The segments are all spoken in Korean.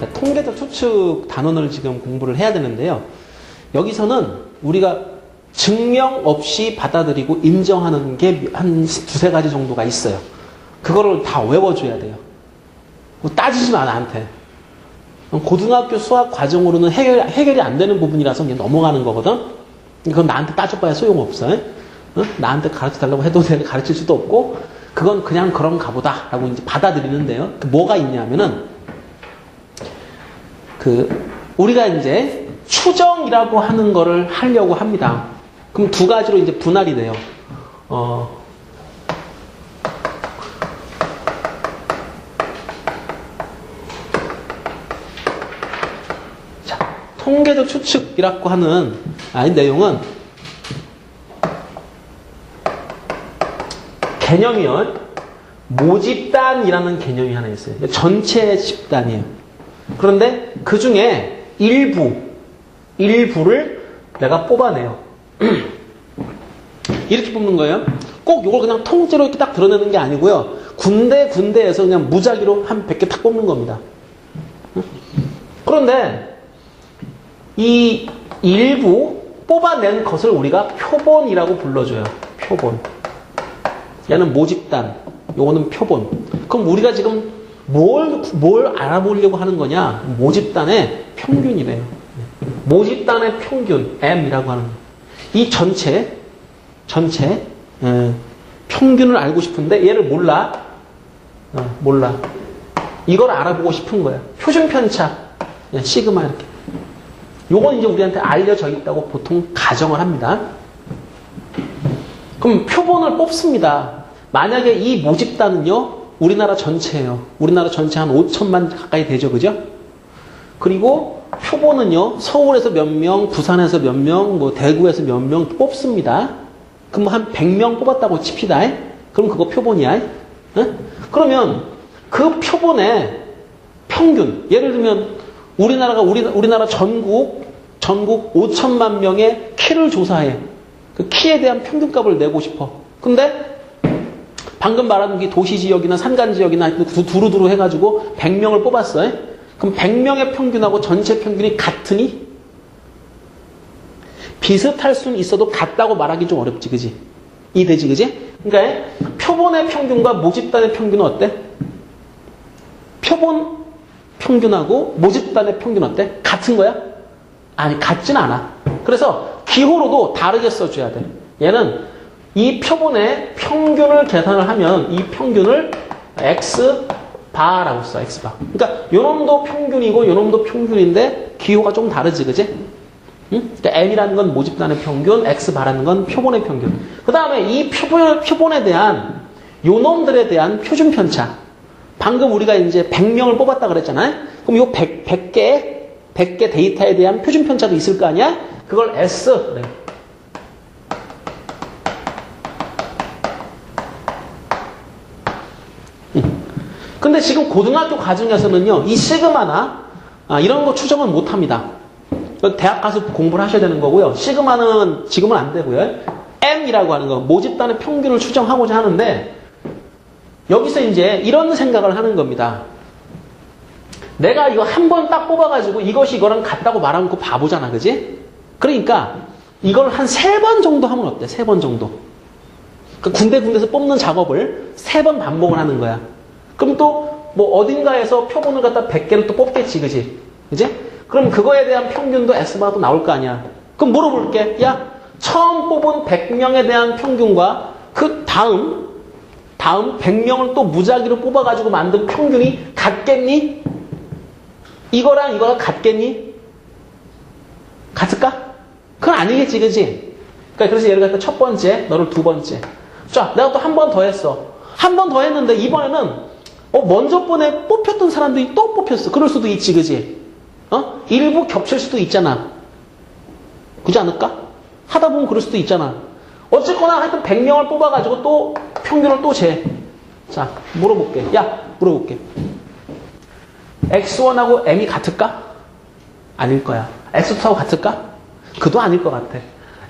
자, 통계적 추측 단원을 지금 공부를 해야 되는데요. 여기서는 우리가 증명 없이 받아들이고 인정하는 게 한 두세 가지 정도가 있어요. 그거를 다 외워줘야 돼요. 따지지 마, 나한테. 고등학교 수학 과정으로는 해결이 안 되는 부분이라서 그냥 넘어가는 거거든. 그건 나한테 따져봐야 소용없어. 응? 나한테 가르쳐달라고 해도 내가 가르칠 수도 없고, 그건 그냥 그런가 보다 라고 이제 받아들이는데요. 뭐가 있냐면은, 우리가 이제 추정이라고 하는 거를 하려고 합니다. 그럼 두 가지로 이제 분할이 돼요. 자, 통계적 추측이라고 하는 내용은 개념이요. 모집단이라는 개념이 하나 있어요. 전체 집단이에요. 그런데 그 중에 일부를 내가 뽑아내요. 이렇게 뽑는 거예요. 꼭 이걸 그냥 통째로 이렇게 딱 드러내는 게 아니고요. 군데에서 그냥 무작위로 한 100개 탁 뽑는 겁니다. 그런데 이 일부 뽑아낸 것을 우리가 표본이라고 불러줘요. 표본. 얘는 모집단, 요거는 표본. 그럼 우리가 지금 뭘 알아보려고 하는 거냐? 모집단의 평균이래요. 모집단의 평균, M이라고 하는 거. 이 전체 평균을 알고 싶은데 얘를 몰라. 몰라. 이걸 알아보고 싶은 거야. 표준 편차, 시그마 이렇게. 요건 이제 우리한테 알려져 있다고 보통 가정을 합니다. 그럼 표본을 뽑습니다. 만약에 이 모집단은요, 우리나라 전체예요. 우리나라 전체 한 5천만 가까이 되죠, 그죠? 그리고 표본은요, 서울에서 몇 명, 부산에서 몇 명, 뭐 대구에서 몇 명 뽑습니다. 그럼 한 100명 뽑았다고 칩시다. 그럼 그거 표본이야. 그러면 그 표본의 평균, 예를 들면 우리나라 전국 5천만 명의 키를 조사해. 그 키에 대한 평균값을 내고 싶어. 근데 방금 말한 게 도시지역이나 산간지역이나 두루두루 해가지고 100명을 뽑았어요. 그럼 100명의 평균하고 전체 평균이 같으니? 비슷할 수는 있어도 같다고 말하기 좀 어렵지, 그지? 이해되지, 그지? 그러니까 표본의 평균과 모집단의 평균은 어때? 표본 평균하고 모집단의 평균 어때? 같은 거야? 아니, 같진 않아. 그래서 기호로도 다르게 써줘야 돼. 얘는 이 표본의 평균을 계산을 하면 이 평균을 X바라고 써, X바. 그러니까 요놈도 평균이고 요놈도 평균인데 기호가 좀 다르지, 그지? 응? 그러니까 M이라는 건 모집단의 평균, X바라는 건 표본의 평균. 그 다음에 이 표본에 대한 요놈들에 대한 표준 편차. 방금 우리가 이제 100명을 뽑았다 그랬잖아요? 그럼 요 100개 데이터에 대한 표준 편차도 있을 거 아니야? 그걸 S 그래. 근데 지금 고등학교 과정에서는요, 이 시그마나 이런 거 추정은 못 합니다. 대학 가서 공부를 하셔야 되는 거고요. 시그마는 지금은 안 되고요. M이라고 하는 거, 모집단의 평균을 추정하고자 하는데, 여기서 이제 이런 생각을 하는 겁니다. 내가 이거 한 번 딱 뽑아가지고 이것이 이거랑 같다고 말하면 그 바보잖아, 그지? 그러니까 이걸 한 3번 정도 하면 어때? 3번 정도. 그 군데군데서 뽑는 작업을 3번 반복을 하는 거야. 그럼 또 뭐 어딘가에서 표본을 갖다 100개를 또 뽑겠지, 그지? 그지? 그럼 그거에 대한 평균도 S바도 나올 거 아니야. 그럼 물어볼게. 야, 처음 뽑은 100명에 대한 평균과 그 다음 100명을 또 무작위로 뽑아가지고 만든 평균이 같겠니? 이거랑 이거가 같겠니? 같을까? 그건 아니겠지, 그지? 그러니까 그래서 예를 들어 첫 번째, 너를 두 번째. 자, 내가 또 한 번 더 했어. 한 번 더 했는데 이번에는 먼저 번에 뽑혔던 사람들이 또 뽑혔어. 그럴 수도 있지, 그지? 일부 겹칠 수도 있잖아. 그렇지 않을까? 하다 보면 그럴 수도 있잖아. 어쨌거나 하여튼 100명을 뽑아가지고 또 평균을 또 재. 자, 물어볼게. 물어볼게. X1하고 M이 같을까? 아닐 거야. X2하고 같을까? 그도 아닐 것 같아.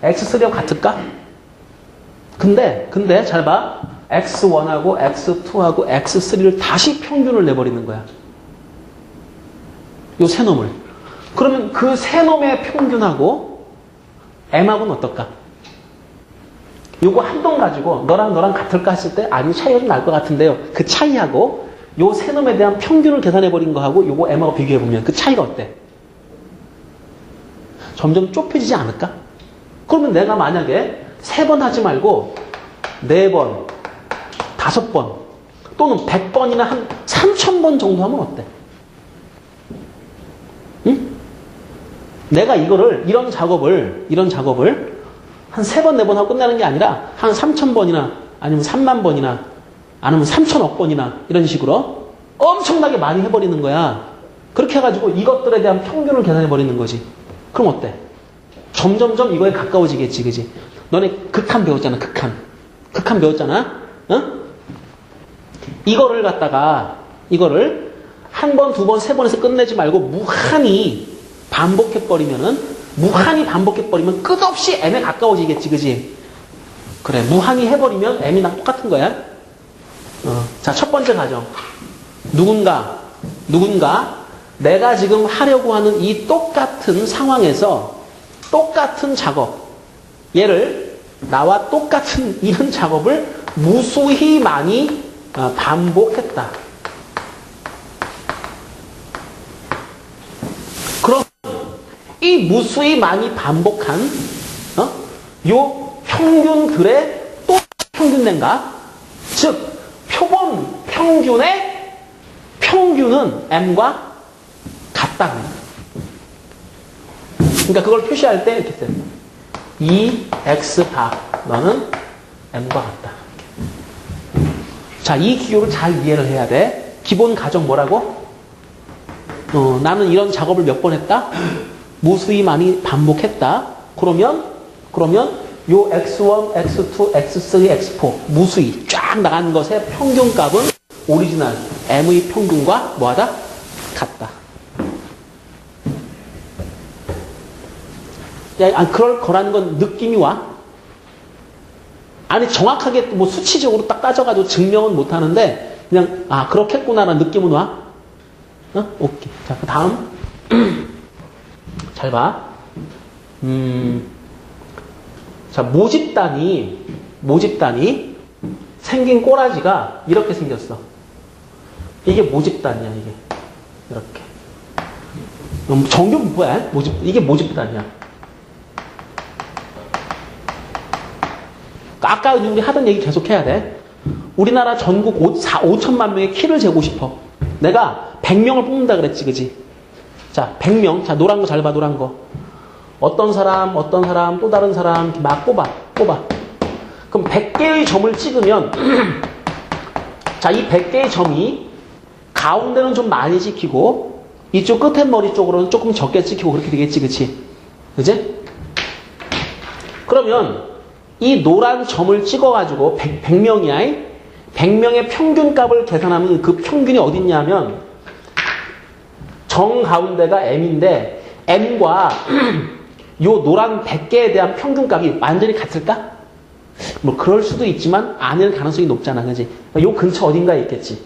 X3하고 같을까? 근데 잘 봐. X1하고 X2하고 X3를 다시 평균을 내버리는 거야. 요 세 놈을. 그러면 그 세 놈의 평균하고 m하고는 어떨까? 요거 한 동 가지고 너랑 같을까 했을 때 아니 차이가 좀 날 것 같은데요. 그 차이하고 요 세 놈에 대한 평균을 계산해버린 거하고 요거 m하고 비교해보면 그 차이가 어때? 점점 좁혀지지 않을까? 그러면 내가 만약에 3번 하지 말고 4번, 5번 또는 100번이나 한 3000번 정도 하면 어때? 응? 내가 이런 작업을 한 3번, 4번 하고 끝나는 게 아니라 한 3000번이나 아니면 3만 번이나 아니면 3000억 번이나 이런 식으로 엄청나게 많이 해버리는 거야. 그렇게 해가지고 이것들에 대한 평균을 계산해버리는 거지. 그럼 어때? 점점점 이거에 가까워지겠지, 그지? 너네 극한 배웠잖아, 극한. 극한 배웠잖아? 어? 이거를 한 번, 두 번, 세 번에서 끝내지 말고 무한히 반복해버리면 끝없이 m에 가까워지겠지, 그지? 그래, 무한히 해버리면 m이랑 똑같은 거야. 자, 첫 번째 가정. 누군가 내가 지금 하려고 하는 이 똑같은 상황에서 똑같은 작업, 얘를 나와 똑같은 이런 작업을 무수히 많이 반복했다. 그럼 이 무수히 많이 반복한 요 평균들의 또 평균된가? 즉 표본 평균의 평균은 m과 같다. 그러니까 그걸 표시할 때 이렇게 써요. 2x 바 너는 m과 같다. 자, 이 기호를 잘 이해를 해야 돼. 기본 가정 뭐라고? 나는 이런 작업을 몇 번 했다? 무수히 많이 반복했다. 그러면 요 x1, x2, x3, x4 무수히 쫙 나가는 것의 평균값은 오리지널 m의 평균과 뭐하다? 같다. 그럴 거라는 건 느낌이 와? 아니 정확하게 뭐 수치적으로 딱 따져가지고 증명은 못하는데 그냥 그렇겠구나라는 느낌은 와? 오케이. 자, 그 다음 잘 봐. 자, 모집단이 생긴 꼬라지가 이렇게 생겼어. 이게 모집단이야, 이게. 이렇게. 정규 뭐야? 이게 모집단이야. 아까 우리 하던 얘기 계속 해야 돼. 우리나라 전국 5천만 명의 키를 재고 싶어. 내가 100명을 뽑는다 그랬지, 그지? 자, 100명. 자, 노란 거 잘 봐, 노란 거. 어떤 사람, 또 다른 사람, 이렇게 막 뽑아. 그럼 100개의 점을 찍으면, 자, 이 100개의 점이 가운데는 좀 많이 찍히고, 이쪽 끝에 머리 쪽으로는 조금 적게 찍히고 그렇게 되겠지, 그치? 그지? 그러면, 이 노란 점을 찍어가지고 100명이야. 100명의 평균값을 계산하면 그 평균이 어딨냐면 정 가운데가 m인데 m과 요 노란 100개에 대한 평균값이 완전히 같을까? 뭐 그럴 수도 있지만 아닐 가능성이 높잖아. 그지? 요 근처 어딘가에 있겠지.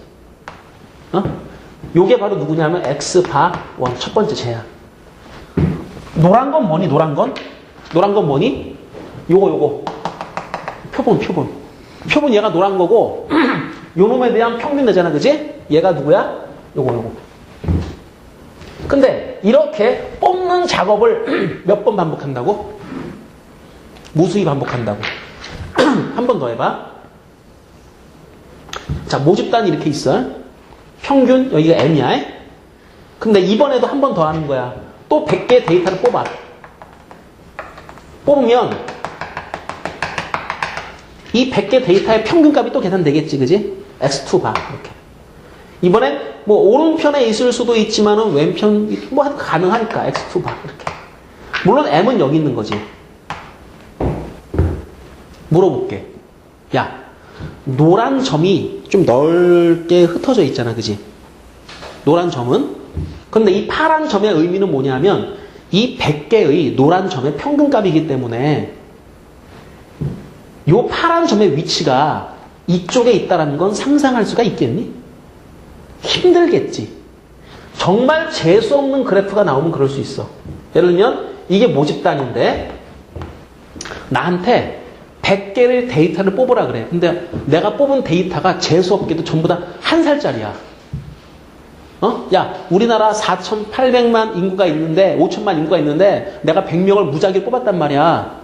요게 바로 누구냐면 x 바 1 첫 번째 쟤야. 노란 건 뭐니? 노란 건 뭐니? 요거. 표본 얘가 노란 거고 요 놈에 대한 평균 되잖아. 그지? 얘가 누구야? 요거. 근데 이렇게 뽑는 작업을 몇 번 반복한다고? 무수히 반복한다고. 한 번 더 해봐. 자, 모집단이 이렇게 있어. 평균 여기가 m이야. 근데 이번에도 한 번 더 하는 거야. 또 100개 데이터를 뽑으면 이 100개 데이터의 평균값이 또 계산되겠지, 그지? x2 바, 이렇게. 이번엔 뭐 오른편에 있을 수도 있지만은 왼편, 뭐 가능하니까 x2 바, 이렇게. 물론 m은 여기 있는 거지. 물어볼게. 야, 노란 점이 좀 넓게 흩어져 있잖아, 그지? 노란 점은? 근데 이 파란 점의 의미는 뭐냐면 이 100개의 노란 점의 평균값이기 때문에 요 파란 점의 위치가 이쪽에 있다는 건 상상할 수가 있겠니? 힘들겠지. 정말 재수 없는 그래프가 나오면 그럴 수 있어. 예를 들면 이게 모집단인데 나한테 100개의 데이터를 뽑으라 그래. 근데 내가 뽑은 데이터가 재수없게도 전부 다 1살짜리야. 야, 우리나라 4,800만 인구가 있는데 5천만 인구가 있는데 내가 100명을 무작위로 뽑았단 말이야.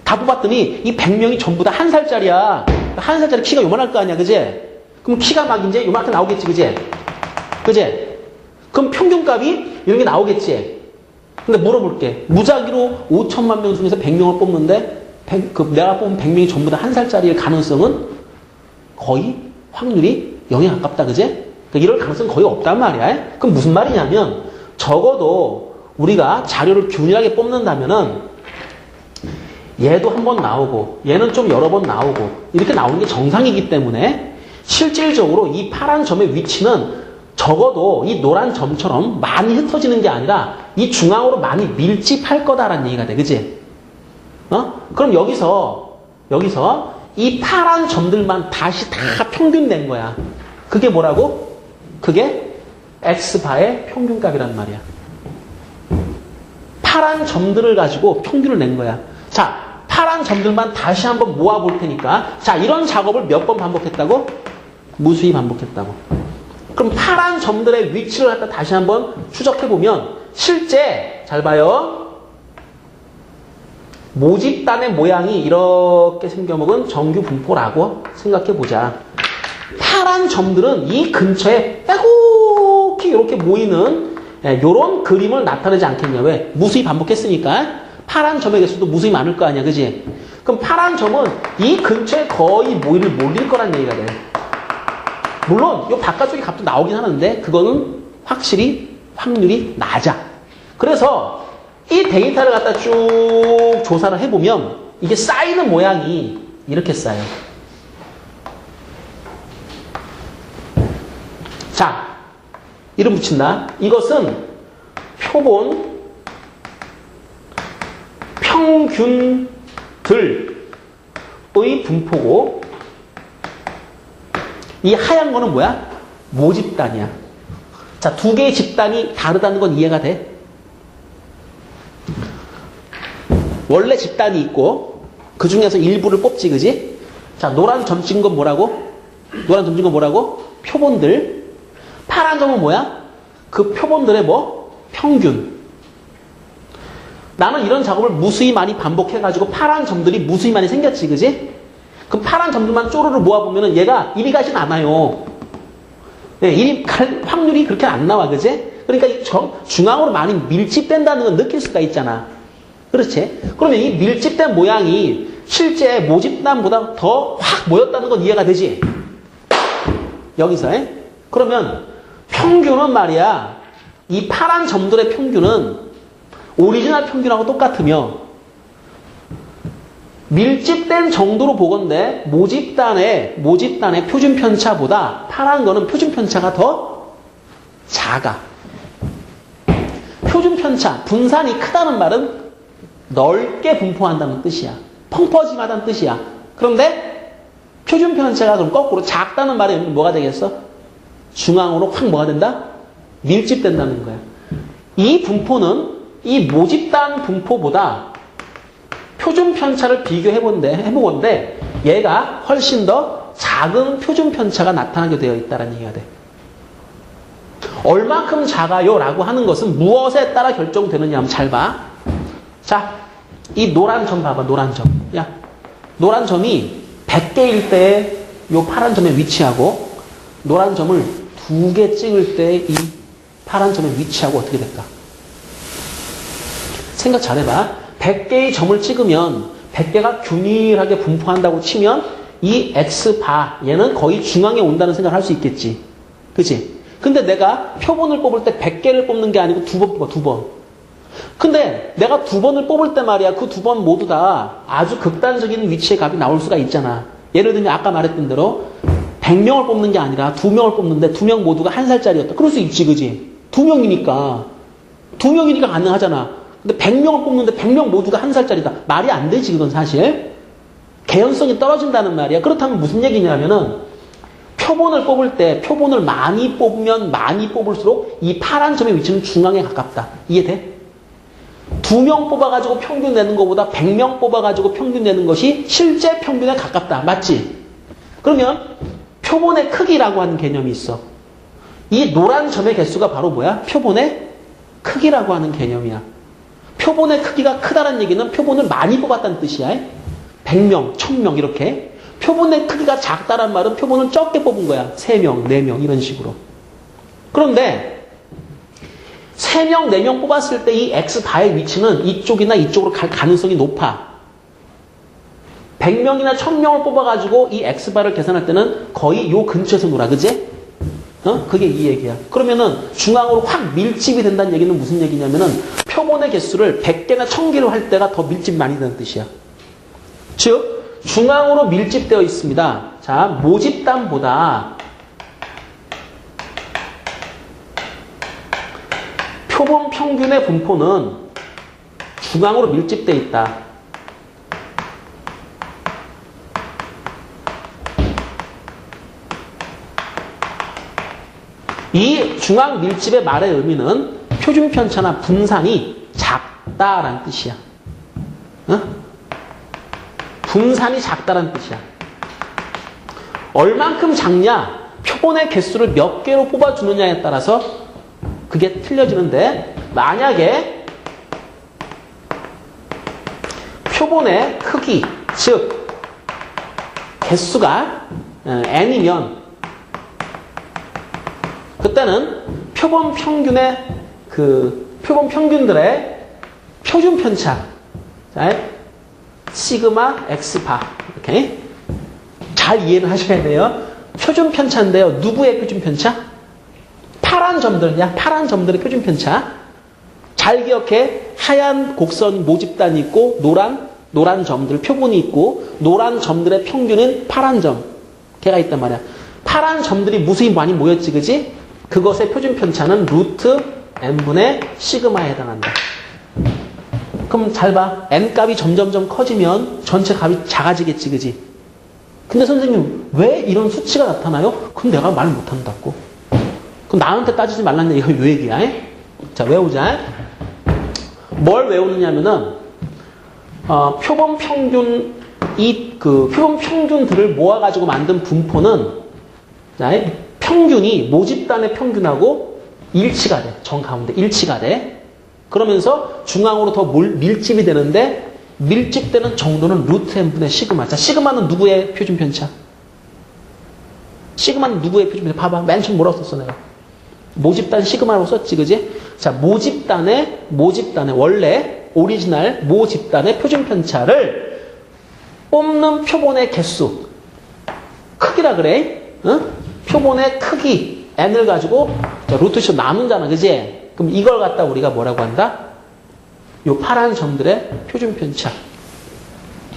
다 뽑았더니 이 100명이 전부 다 1살짜리야. 1살짜리 키가 요만할 거 아니야, 그지? 그럼 키가 막 이제 요만하게 나오겠지, 그지? 그지? 그럼 평균값이 이런 게 나오겠지? 근데 물어볼게. 무작위로 5천만 명 중에서 100명을 뽑는데 내가 뽑은 100명이 전부 다 1살짜리일 가능성은 거의 확률이 0에 가깝다, 그지? 이럴 가능성은 거의 없단 말이야. 그럼 무슨 말이냐면 적어도 우리가 자료를 균일하게 뽑는다면은 얘도 한 번 나오고 얘는 좀 여러 번 나오고 이렇게 나오는 게 정상이기 때문에 실질적으로 이 파란 점의 위치는 적어도 이 노란 점처럼 많이 흩어지는 게 아니라 이 중앙으로 많이 밀집할 거다라는 얘기가 돼. 그치? 그럼 여기서 이 파란 점들만 다시 다 평균 낸 거야. 그게 뭐라고? 그게 X바의 평균값이란 말이야. 파란 점들을 가지고 평균을 낸 거야. 자, 파란 점들만 다시 한번 모아볼 테니까 자, 이런 작업을 몇 번 반복했다고? 무수히 반복했다고. 그럼 파란 점들의 위치를 갖다 다시 한번 추적해보면 실제 잘 봐요. 모집단의 모양이 이렇게 생겨먹은 정규 분포라고 생각해보자. 파란 점들은 이 근처에 빼곡히 이렇게 모이는 이런 그림을 나타내지 않겠냐. 왜? 무수히 반복했으니까 파란 점의 개수도 무수히 많을 거 아니야. 그지? 그럼 파란 점은 이 근처에 거의 몰릴 거란 얘기가 돼. 물론 이 바깥쪽에 값도 나오긴 하는데 그거는 확실히 확률이 낮아. 그래서 이 데이터를 갖다 쭉 조사를 해보면 이게 쌓이는 모양이 이렇게 쌓여. 자, 이름 붙인다. 이것은 표본 평균들의 분포고 이 하얀 거는 뭐야? 모집단이야. 자, 두 개의 집단이 다르다는 건 이해가 돼? 원래 집단이 있고 그 중에서 일부를 뽑지, 그지? 자, 노란 점 찍은 건 뭐라고? 노란 점 찍은 건 뭐라고? 표본들. 파란 점은 뭐야? 그 표본들의 뭐? 평균. 나는 이런 작업을 무수히 많이 반복해가지고 파란 점들이 무수히 많이 생겼지, 그지? 그럼 파란 점들만 쪼르르 모아보면은 얘가 이리 가진 않아요. 네, 이리 갈 확률이 그렇게 안 나와, 그지? 그러니까 이 중앙으로 많이 밀집된다는 걸 느낄 수가 있잖아. 그렇지? 그러면 이 밀집된 모양이 실제 모집단보다 더 확 모였다는 건 이해가 되지? 여기서, 그러면 평균은 말이야, 이 파란 점들의 평균은 오리지널 평균하고 똑같으며 밀집된 정도로 보건대 모집단의 표준 편차보다 파란 거는 표준 편차가 더 작아. 표준 편차, 분산이 크다는 말은 넓게 분포한다는 뜻이야. 펑퍼짐하다는 뜻이야. 그런데 표준 편차가 그럼 거꾸로 작다는 말이 뭐가 되겠어? 중앙으로 확 뭐가 된다? 밀집된다는 거야. 이 분포는 이 모집단 분포보다 표준 편차를 해보건데 얘가 훨씬 더 작은 표준 편차가 나타나게 되어 있다는 얘기가 돼. 얼마큼 작아요? 라고 하는 것은 무엇에 따라 결정되느냐 하면 잘 봐. 자, 이 노란 점 봐봐. 노란 점. 야, 노란 점이 100개일 때 이 파란 점에 위치하고 노란 점을 2개 찍을 때 이 파란 점에 위치하고 어떻게 될까? 생각 잘해봐. 100개의 점을 찍으면 100개가 균일하게 분포한다고 치면 이 X바 얘는 거의 중앙에 온다는 생각을 할 수 있겠지. 그치? 근데 내가 표본을 뽑을 때 100개를 뽑는 게 아니고 2번 뽑아. 2번. 근데 내가 2번을 뽑을 때 말이야. 그 2번 모두 다 아주 극단적인 위치의 값이 나올 수가 있잖아. 예를 들면 아까 말했던 대로 100명을 뽑는 게 아니라 2명을 뽑는데 2명 모두가 1살짜리였다. 그럴 수 있지, 그지? 2명이니까 가능하잖아. 근데 100명을 뽑는데 100명 모두가 1살짜리다. 말이 안 되지, 그건 사실. 개연성이 떨어진다는 말이야. 그렇다면 무슨 얘기냐면은 표본을 뽑을 때 표본을 많이 뽑으면 많이 뽑을수록 이 파란 점의 위치는 중앙에 가깝다. 이해돼? 2명 뽑아가지고 평균 내는 것보다 100명 뽑아가지고 평균 내는 것이 실제 평균에 가깝다. 맞지? 그러면 표본의 크기라고 하는 개념이 있어. 이 노란 점의 개수가 바로 뭐야? 표본의 크기라고 하는 개념이야. 표본의 크기가 크다는 얘기는 표본을 많이 뽑았다는 뜻이야. 100명, 1000명 이렇게. 표본의 크기가 작다는 말은 표본을 적게 뽑은 거야. 3명, 4명 이런 식으로. 그런데 3명, 4명 뽑았을 때 이 X바의 위치는 이쪽이나 이쪽으로 갈 가능성이 높아. 100명이나 1000명을 뽑아가지고 이 X바를 계산할 때는 거의 요 근처에서 놀아. 그지? 그게 이 얘기야. 그러면은 중앙으로 확 밀집이 된다는 얘기는 무슨 얘기냐면은 표본의 개수를 100개나 1000개로 할 때가 더 밀집이 많이 되는 뜻이야. 즉, 중앙으로 밀집되어 있습니다. 자, 모집단보다 표본 평균의 분포는 중앙으로 밀집되어 있다. 이 중앙 밀집의 말의 의미는 표준 편차나 분산이 작다라는 뜻이야. 분산이 작다라는 뜻이야. 얼만큼 작냐? 표본의 개수를 몇 개로 뽑아주느냐에 따라서 그게 틀려지는데, 만약에 표본의 크기, 즉 개수가 n이면 그때는 표본 평균들의 표준 편차, 자, 시그마 X바, 이렇게 잘 이해를 하셔야 돼요. 표준 편차인데요. 누구의 표준 편차? 파란 점들이야. 파란 점들의 표준 편차. 잘 기억해. 하얀 곡선 모집단이 있고 노란 점들 표본이 있고 노란 점들의 평균은 파란 점. 걔가 있단 말이야. 파란 점들이 무수히 많이 모였지, 그지? 그것의 표준 편차는 루트 n분의 시그마에 해당한다. 그럼 잘 봐. n 값이 점점점 커지면 전체 값이 작아지겠지, 그지? 근데 선생님, 왜 이런 수치가 나타나요? 그럼 내가 말 못한다고. 그럼 나한테 따지지 말라는 얘기가 요 얘기야. 자, 외우자. 뭘 외우느냐면은, 표본 평균들을 모아가지고 만든 분포는, 자, 평균이 모집단의 평균하고 일치가 돼. 정 가운데 일치가 돼. 그러면서 중앙으로 더 밀집이 되는데 밀집되는 정도는 루트 n분의 시그마. 자, 시그마는 누구의 표준 편차? 시그마는 누구의 표준 편차? 봐봐. 맨 처음 뭐라고 썼어 내가? 모집단 시그마라고 썼지, 그지? 자, 모집단의 원래 오리지널 모집단의 표준 편차를 뽑는 표본의 개수 크기라 그래. 표본의 크기 n을 가지고 자, 루트씩 나눈잖아, 그지? 그럼 이걸 갖다 우리가 뭐라고 한다? 요 파란 점들의 표준 편차,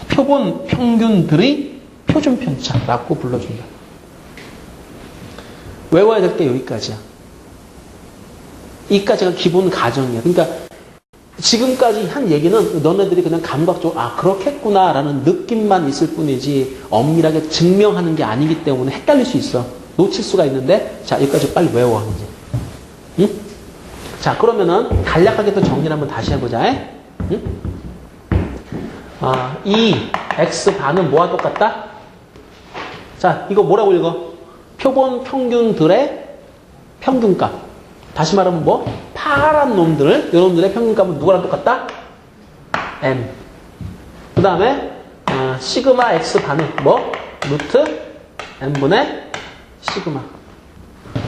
표본 평균들의 표준 편차라고 불러준다. 외워야 될 게 여기까지야. 이까지가 기본 가정이야. 그러니까 지금까지 한 얘기는 너네들이 그냥 감각적으로 그렇겠구나라는 느낌만 있을 뿐이지 엄밀하게 증명하는 게 아니기 때문에 헷갈릴 수 있어. 놓칠 수가 있는데, 자, 여기까지 빨리 외워, 이제. 응? 자, 그러면은 간략하게 또 정리를 한번 다시 해보자. 응? 이 X반은 뭐와 똑같다? 자, 이거 뭐라고 읽어? 표본 평균들의 평균값. 다시 말하면 뭐? 파란 요놈들의 평균값은 누구랑 똑같다? N. 그 다음에, 시그마 X반은 뭐? 루트 N분의 시그마.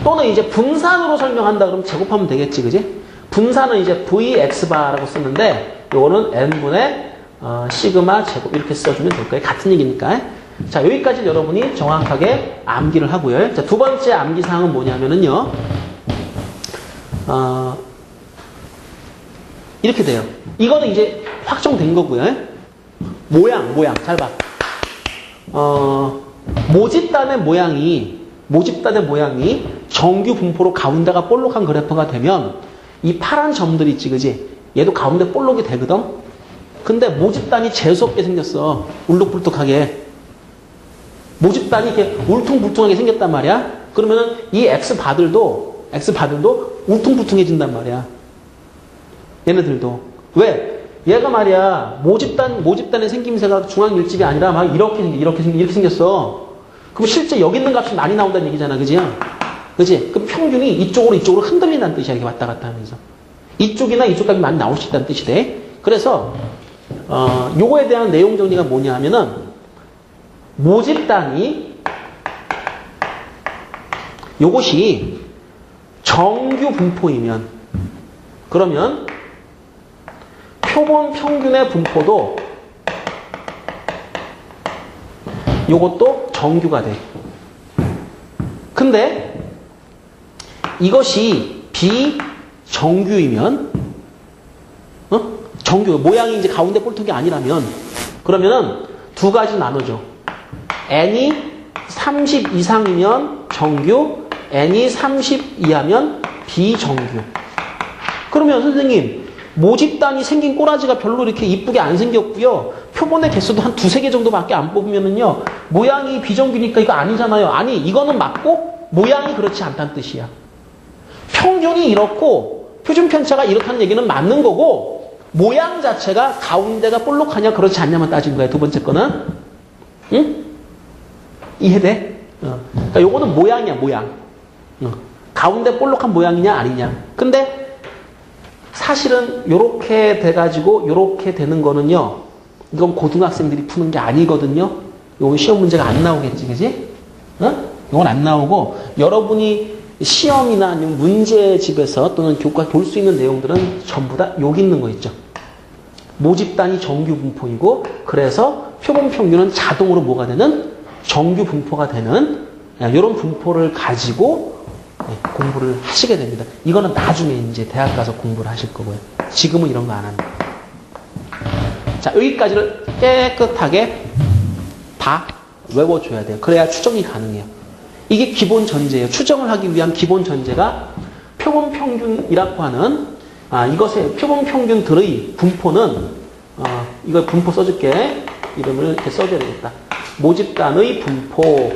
또는 이제 분산으로 설명한다 그러면 제곱하면 되겠지, 그지? 분산은 이제 Vx바라고 쓰는데 요거는 n분의 시그마 제곱 이렇게 써주면 될 거예요. 같은 얘기니까. 자, 여기까지 여러분이 정확하게 암기를 하고요. 자, 두 번째 암기사항은 뭐냐면은요. 이렇게 돼요. 이거는 이제 확정된 거고요. 모양. 잘 봐. 모집단의 모양이 정규 분포로 가운데가 볼록한 그래프가 되면 이 파란 점들 있지, 그지? 얘도 가운데 볼록이 되거든? 근데 모집단이 재수없게 생겼어. 울룩불룩하게. 모집단이 이렇게 울퉁불퉁하게 생겼단 말이야. 그러면은 이 X바들도 울퉁불퉁해진단 말이야. 얘네들도. 왜? 얘가 말이야, 모집단의 생김새가 중앙일집이 아니라 막 이렇게 생겼어. 그럼 실제 여기 있는 값이 많이 나온다는 얘기잖아. 그지? 그지? 그럼 평균이 이쪽으로 흔들린다는 뜻이야. 이렇게 왔다 갔다 하면서. 이쪽이나 이쪽 값이 많이 나올 수 있다는 뜻이 돼. 그래서, 요거에 대한 내용 정리가 뭐냐 하면은, 모집단이, 요것이 정규 분포이면, 그러면, 표본 평균의 분포도 요것도 정규가 돼. 근데 이것이 비정규이면 정규 모양이 이제 가운데 볼통이 아니라면 그러면은 두 가지 나누죠. n이 30 이상이면 정규, n이 30 이하면 비정규. 그러면 선생님 모집단이 생긴 꼬라지가 별로 이렇게 이쁘게 안 생겼고요. 표본의 개수도 한 2-3개 정도밖에 안 뽑으면은요. 모양이 비정규니까 이거 아니잖아요. 아니, 이거는 맞고 모양이 그렇지 않다는 뜻이야. 평균이 이렇고 표준 편차가 이렇다는 얘기는 맞는 거고 모양 자체가 가운데가 볼록하냐 그렇지 않냐만 따진 거야. 두 번째 거는. 응? 이해돼? 그러니까 요거는 모양이야, 모양. 가운데 볼록한 모양이냐 아니냐. 근데 사실은 요렇게 돼가지고 요렇게 되는 거는요. 이건 고등학생들이 푸는 게 아니거든요. 이건 시험 문제가 안 나오겠지, 그지? 이건 안 나오고 여러분이 시험이나 아니면 문제집에서 또는 교과에 볼 수 있는 내용들은 전부 다 여기 있는 거 있죠. 모집단이 정규 분포이고 그래서 표본 평균은 자동으로 뭐가 되는? 정규 분포가 되는 이런 분포를 가지고 공부를 하시게 됩니다. 이거는 나중에 이제 대학 가서 공부를 하실 거고요. 지금은 이런 거 안 합니다. 자, 여기까지를 깨끗하게 다 외워줘야 돼요. 그래야 추정이 가능해요. 이게 기본 전제예요. 추정을 하기 위한 기본 전제가 표본 평균이라고 하는 이것의 표본 평균들의 분포는 이거 분포 써줄게. 이름을 이렇게 써줘야 되겠다. 모집단의 분포.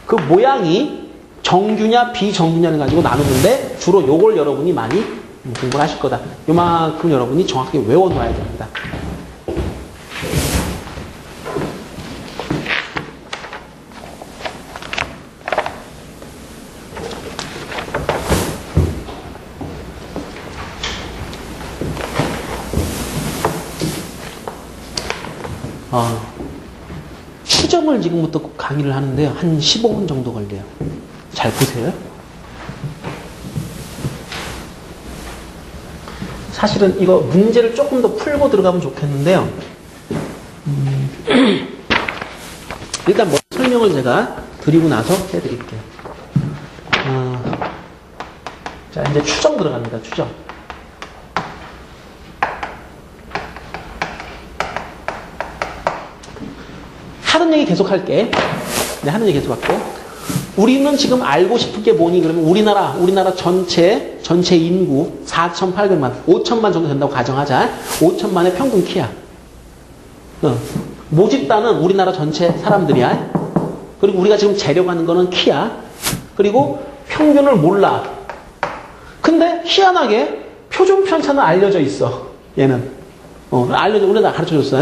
그 모양이 정규냐 비정규냐를 가지고 나누는데 주로 요걸 여러분이 많이 공부를 하실 거다. 요만큼 여러분이 정확하게 외워놓아야 됩니다. 추정을 지금부터 강의를 하는데요. 한 15분 정도 걸려요. 잘 보세요. 사실은 이거 문제를 조금 더 풀고 들어가면 좋겠는데요. 일단 뭐 설명을 제가 드리고 나서 해드릴게요. 자, 이제 추정 들어갑니다. 추정. 하는 얘기 계속 할게. 네, 하는 얘기 계속 할게. 우리는 지금 알고 싶은 게 뭐니? 그러면 우리나라 전체 인구 4,800만, 5천만 정도 된다고 가정하자. 5천만의 평균 키야. 모집단은 우리나라 전체 사람들이야. 그리고 우리가 지금 재려고 하는 거는 키야. 그리고 평균을 몰라. 근데 희한하게 표준 편차는 알려져 있어. 얘는. 우리가 가르쳐 줬어.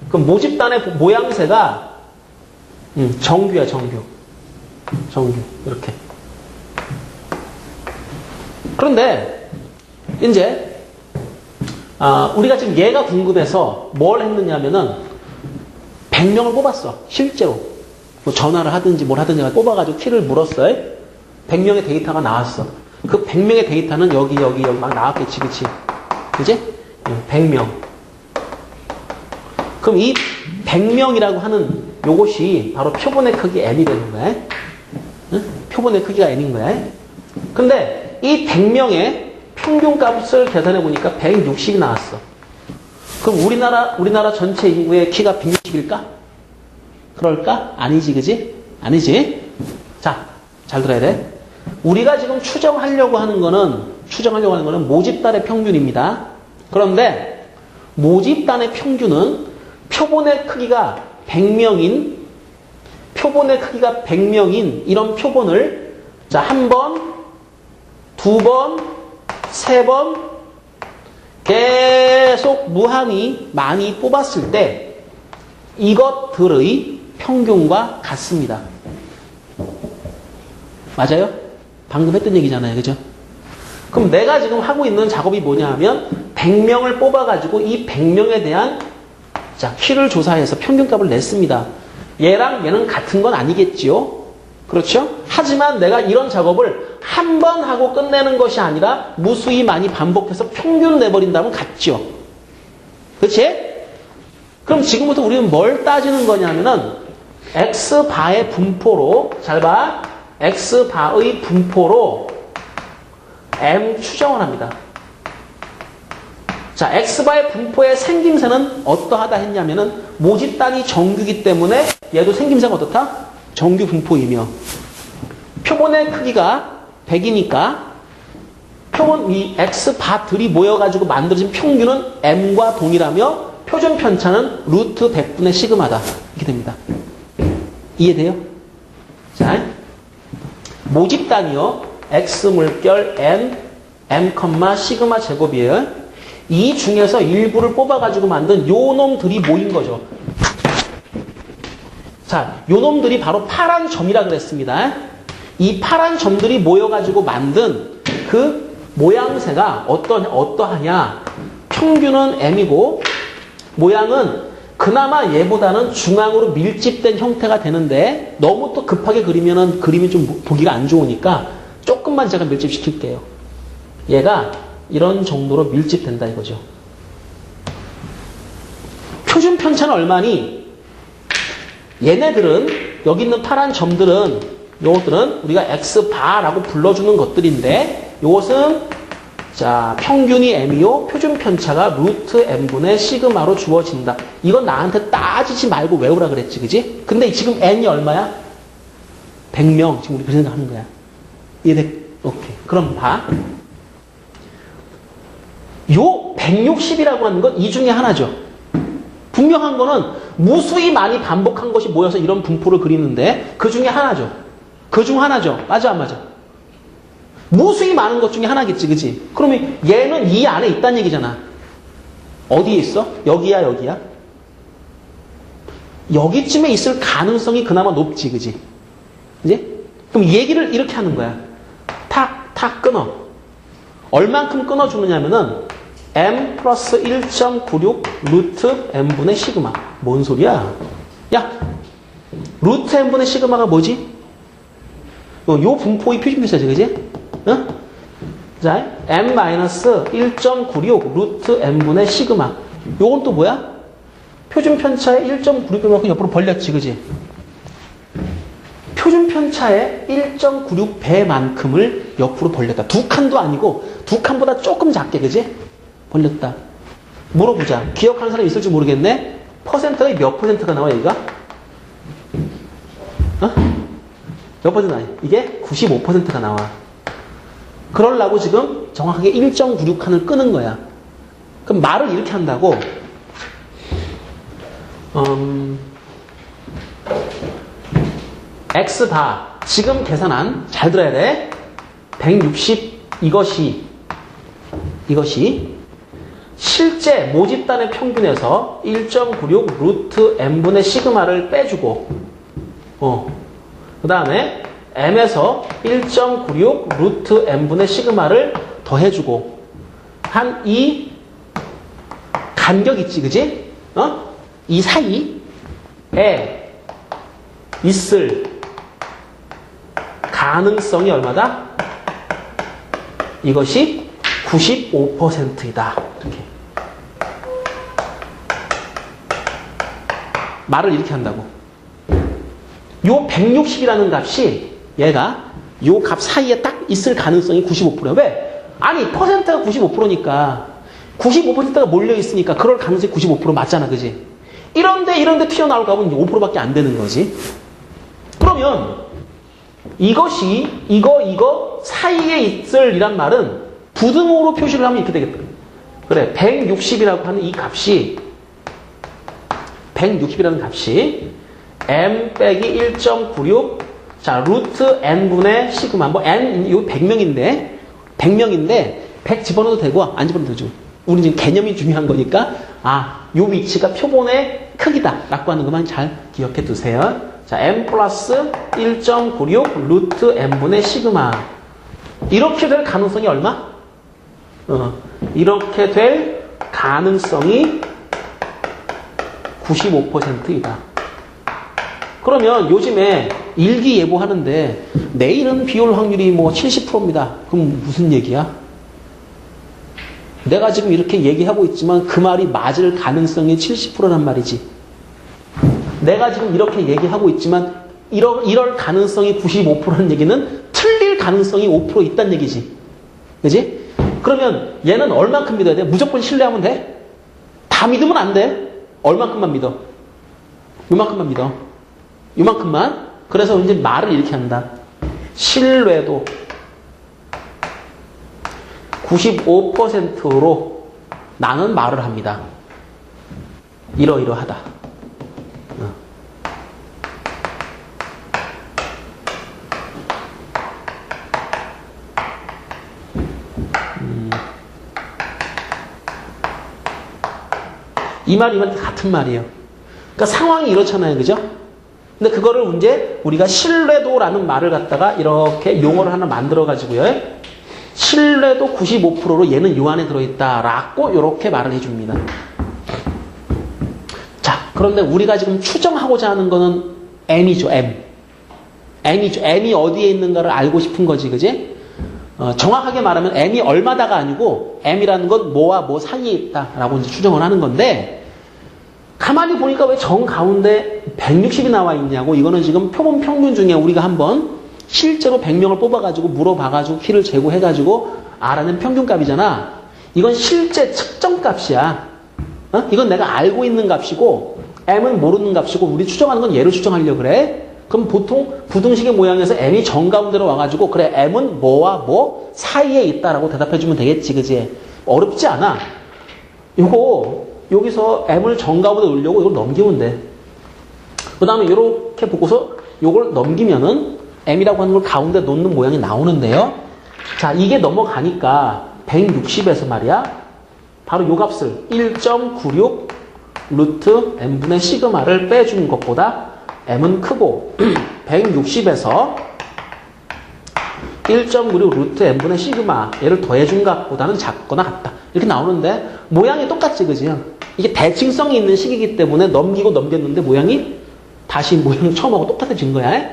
그럼 모집단의 모양새가 정규야, 정규. 이렇게. 그런데 이제 우리가 지금 얘가 궁금해서 뭘 했느냐면은 100명을 뽑았어. 실제로. 뭐 전화를 하든지 뭘 하든지 뽑아가지고 키를 물었어요. 100명의 데이터가 나왔어. 그 100명의 데이터는 여기 막 나왔겠지, 그치? 그지? 100명. 그럼 이 100명이라고 하는 요것이 바로 표본의 크기 n이 되는 거야. 응? 표본의 크기가 n인 거야. 근데 이 100명의 평균 값을 계산해 보니까 160이 나왔어. 그럼 우리나라 전체 인구의 키가 160일까? 그럴까? 아니지, 그지? 아니지. 자, 잘 들어야 돼. 우리가 지금 추정하려고 하는 거는 모집단의 평균입니다. 그런데 모집단의 평균은 표본의 크기가 100명인 표본의 크기가 100명인 이런 표본을 자, 한 번, 두 번, 세 번 계속 무한히 많이 뽑았을 때 이것들의 평균과 같습니다. 맞아요? 방금 했던 얘기잖아요. 그죠? 그럼 내가 지금 하고 있는 작업이 뭐냐 하면 100명을 뽑아가지고 이 100명에 대한 자, 키를 조사해서 평균값을 냈습니다. 얘랑 얘는 같은 건 아니겠지요? 그렇죠? 하지만 내가 이런 작업을 한 번 하고 끝내는 것이 아니라 무수히 많이 반복해서 평균 내버린다면 같죠? 그렇지? 그럼 지금부터 우리는 뭘 따지는 거냐면은 X바의 분포로 잘 봐. X바의 분포로 M 추정을 합니다. 자, X바의 분포의 생김새는 어떠하다 했냐면은 모집단이 정규이기 때문에 얘도 생김새가 어떻다? 정규 분포이며 표본의 크기가 100이니까 표본 이 X바들이 모여가지고 만들어진 평균은 M과 동일하며 표준 편차는 루트 100분의 시그마다. 이렇게 됩니다. 이해돼요? 자, 모집단이요. X 물결 N, M, 시그마 제곱이에요. 이 중에서 일부를 뽑아가지고 만든 요 놈들이 모인 거죠. 자, 요 놈들이 바로 파란 점이라 그랬습니다. 이 파란 점들이 모여가지고 만든 그 모양새가 어떠하냐. 평균은 M이고, 모양은 그나마 얘보다는 중앙으로 밀집된 형태가 되는데, 너무 또 급하게 그리면은 그림이 좀 보기가 안 좋으니까, 조금만 제가 밀집시킬게요. 얘가 이런 정도로 밀집된다 이거죠. 표준 편차는 얼마니? 얘네들은, 여기 있는 파란 점들은, 요것들은 우리가 X바라고 불러주는 것들인데, 요것은, 자, 평균이 M이요, 표준 편차가 루트 M분의 시그마로 주어진다. 이건 나한테 따지지 말고 외우라 그랬지, 그지? 근데 지금 N이 얼마야? 100명. 지금 우리 그 생각하는 거야. 이해돼? 오케이. 그럼 봐. 요 160이라고 하는 건 이 중에 하나죠. 분명한 거는 무수히 많이 반복한 것이 모여서 이런 분포를 그리는데 그 중에 하나죠. 그 중 하나죠. 맞아 안 맞아? 무수히 많은 것 중에 하나겠지. 그치? 그러면 얘는 이 안에 있다는 얘기잖아. 어디에 있어? 여기야 여기야? 여기쯤에 있을 가능성이 그나마 높지. 그치? 이제? 그럼 얘기를 이렇게 하는 거야. 탁 끊어. 얼만큼 끊어주느냐면은 M 플러스 1.96 루트 M분의 시그마. 뭔 소리야? 야, 루트 M분의 시그마가 뭐지? 요 분포의 표준편차지, 그지? 응? 자, M 마이너스 1.96 루트 M분의 시그마. 요건 또 뭐야? 표준편차의 1.96배만큼 옆으로 벌렸지, 그지? 표준편차의 1.96배만큼을 옆으로 벌렸다. 두 칸도 아니고 두 칸보다 조금 작게, 그지? 벌렸다. 물어보자. 기억하는 사람이 있을지 모르겠네. 퍼센트가 몇 퍼센트가 나와, 여기가? 어? 몇 퍼센트 나와? 이게 95%가 나와. 그러려고 지금 정확하게 1.96칸을 끄는 거야. 그럼 말을 이렇게 한다고. X바 지금 계산한 잘 들어야 돼. 160 이것이 실제 모집단의 평균에서 1.96 루트 M분의 시그마를 빼주고 그 다음에 M에서 1.96 루트 M분의 시그마를 더해주고 한 이 간격 있지, 그지? 이 사이에 있을 가능성이 얼마다? 이것이 95%이다. 이렇게. 말을 이렇게 한다고. 요 160이라는 값이 얘가 요 값 사이에 딱 있을 가능성이 95%야. 왜? 아니, 퍼센트가 95%니까 95%가 몰려있으니까 그럴 가능성이 95% 맞잖아. 그지? 이런데 튀어나올 값은 5%밖에 안 되는 거지. 그러면 이것이 이거 사이에 있을 이란 말은 부등호로 표시를 하면 이렇게 되겠다. 그래, 160이라고 하는 이 값이 160이라는 값이 m 빼기 1.96 자 루트 n분의 시그마 뭐 n 이거 100명인데 100 집어넣어도 되고 안 집어넣어도 되죠. 우리 지금 개념이 중요한 거니까 요 위치가 표본의 크기다 라고 하는 것만 잘 기억해 두세요. 자 m 플러스 1.96 루트 n분의 시그마 이렇게 될 가능성이 얼마? 이렇게 될 가능성이 95%이다. 그러면 요즘에 일기예보하는데 내일은 비올 확률이 뭐 70%입니다. 그럼 무슨 얘기야? 내가 지금 이렇게 얘기하고 있지만 그 말이 맞을 가능성이 70%란 말이지. 내가 지금 이렇게 얘기하고 있지만 이럴 가능성이 95%는 얘기는 틀릴 가능성이 5% 있다는 얘기지. 그지? 그러면 얘는 얼만큼 믿어야 돼? 무조건 신뢰하면 돼? 다 믿으면 안 돼. 얼만큼만 믿어? 요만큼만 믿어. 요만큼만. 그래서 이제 말을 이렇게 한다. 신뢰도 95%로 나는 말을 합니다. 이러이러하다. 이 말이면 같은 말이에요. 그러니까 상황이 이렇잖아요. 그죠? 근데 그거를 이제 우리가 신뢰도라는 말을 갖다가 이렇게 용어를 하나 만들어가지고요. 신뢰도 95%로 얘는 요 안에 들어있다라고 이렇게 말을 해줍니다. 자, 그런데 우리가 지금 추정하고자 하는 거는 M이죠. M이죠. M이 어디에 있는가를 알고 싶은 거지. 그지? 정확하게 말하면 M이 얼마다가 아니고 M이라는 건 뭐와 뭐 사이에 있다라고 이제 추정을 하는 건데 가만히 보니까 왜 정 가운데 160이 나와 있냐고. 이거는 지금 표본 평균 중에 우리가 한번 실제로 100명을 뽑아가지고 물어봐가지고 키를 재고 해가지고 알아낸 평균값이잖아. 이건 실제 측정값이야. 이건 내가 알고 있는 값이고 M은 모르는 값이고 우리 추정하는 건 얘를 추정하려고 그래. 그럼 보통 부등식의 모양에서 M이 정 가운데로 와가지고 그래 M은 뭐와 뭐 사이에 있다라고 대답해주면 되겠지. 그지? 어렵지 않아. 요거 여기서 M을 정 가운데 놓으려고 이걸 넘기면 돼. 그 다음에 이렇게 보고서 요걸 넘기면은 M이라고 하는 걸 가운데 놓는 모양이 나오는데요. 자, 이게 넘어가니까 160에서 말이야. 바로 요 값을 1.96 루트 M분의 시그마를 빼주는 것보다 M은 크고 160에서 1.96 루트 M분의 시그마 얘를 더해준 값보다는 작거나 같다. 이렇게 나오는데 모양이 똑같지. 그지? 이게 대칭성이 있는 식이기 때문에 넘기고 넘겼는데 모양이 다시 모양 처음하고 똑같아진 거야.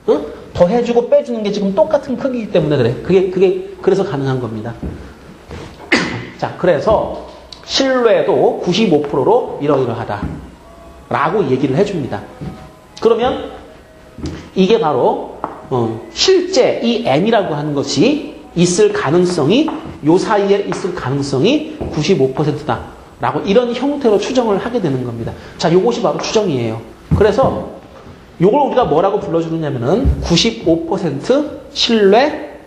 응? 더해주고 빼주는 게 지금 똑같은 크기이기 때문에 그래. 그게 그래서 가능한 겁니다. 자, 그래서 신뢰도 95%로 이러이러하다 라고 얘기를 해줍니다. 그러면 이게 바로 실제 이 M이라고 하는 것이 있을 가능성이 요 사이에 있을 가능성이 95%다 라고 이런 형태로 추정을 하게 되는 겁니다. 자, 요것이 바로 추정이에요. 그래서 요걸 우리가 뭐라고 불러주느냐면은 95% 신뢰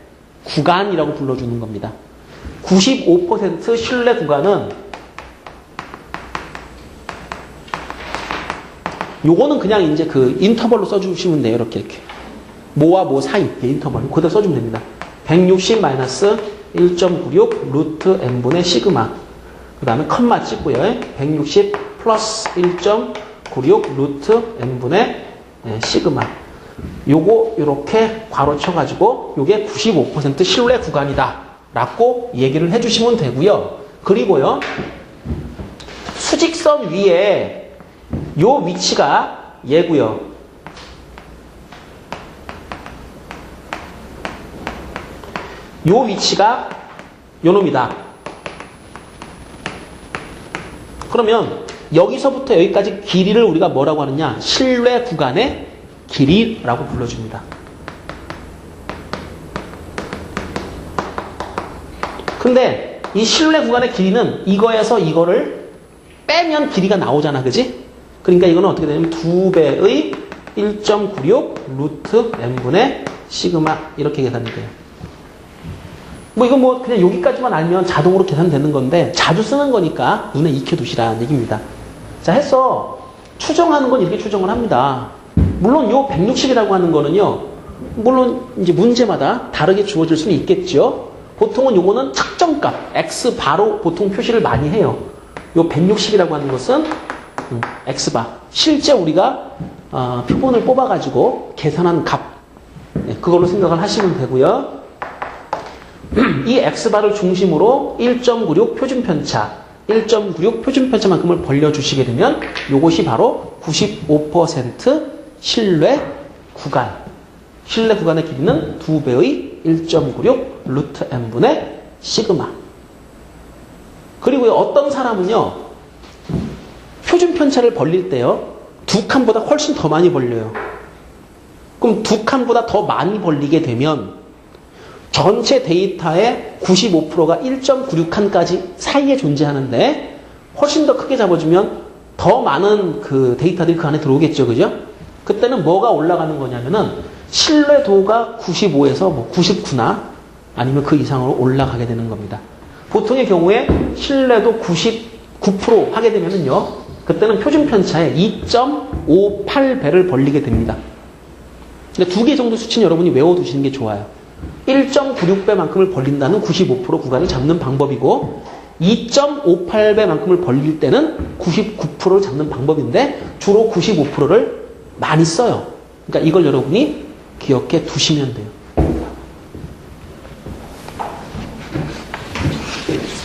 구간이라고 불러주는 겁니다. 95% 신뢰 구간은 요거는 그냥 이제 그 인터벌로 써주시면 돼요. 이렇게. 뭐와 뭐 사이 인터벌 그대로 써주면 됩니다. 160-1.96 루트 n분의 시그마 그 다음에 컴마 찍고요. 160 플러스 1.96 루트 n분의 시그마 요거 요렇게 괄호 쳐가지고 요게 95% 신뢰 구간이다 라고 얘기를 해주시면 되고요. 그리고요 수직선 위에 요 위치가 얘고요. 요 위치가 요놈이다. 그러면 여기서부터 여기까지 길이를 우리가 뭐라고 하느냐? 신뢰 구간의 길이라고 불러줍니다. 근데 이 신뢰 구간의 길이는 이거에서 이거를 빼면 길이가 나오잖아. 그지? 그러니까 이거는 어떻게 되냐면 2배의 1.96 루트 n분의 시그마 이렇게 계산이 돼요. 뭐 이거 뭐 그냥 여기까지만 알면 자동으로 계산되는 건데 자주 쓰는 거니까 눈에 익혀두시라는 얘기입니다. 자, 해서 추정하는 건 이렇게 추정을 합니다. 물론 요 160이라고 하는 거는요, 물론 이제 문제마다 다르게 주어질 수는 있겠죠. 보통은 요거는 측정값, X바로 보통 표시를 많이 해요. 요 160이라고 하는 것은 X바. 실제 우리가 표본을 뽑아가지고 계산한 값. 그걸로 생각을 하시면 되고요. 이 X바를 중심으로 1.96 표준편차, 1.96 표준편차만큼을 벌려주시게 되면 요것이 바로 95% 신뢰 구간. 신뢰 구간의 길이는 2배의 1.96 루트 n분의 시그마. 그리고 어떤 사람은요, 표준편차를 벌릴 때요, 두 칸보다 훨씬 더 많이 벌려요. 그럼 두 칸보다 더 많이 벌리게 되면 전체 데이터의 95%가 1.96칸까지 사이에 존재하는데 훨씬 더 크게 잡아주면 더 많은 그 데이터들이 그 안에 들어오겠죠. 그죠? 그때는 뭐가 올라가는 거냐면은 신뢰도가 95에서 뭐 99나 아니면 그 이상으로 올라가게 되는 겁니다. 보통의 경우에 신뢰도 99% 하게 되면은요, 그때는 표준편차의 2.58배를 벌리게 됩니다. 근데 두 개 정도 수치는 여러분이 외워두시는 게 좋아요. 1.96배만큼을 벌린다는 95% 구간을 잡는 방법이고 2.58배만큼을 벌릴 때는 99%를 잡는 방법인데 주로 95%를 많이 써요. 그러니까 이걸 여러분이 기억해 두시면 돼요.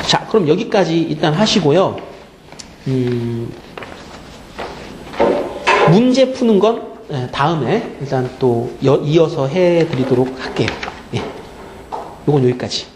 자, 그럼 여기까지 일단 하시고요. 문제 푸는 건 다음에 일단 또 이어서 해드리도록 할게요. 예. 요건 여기까지.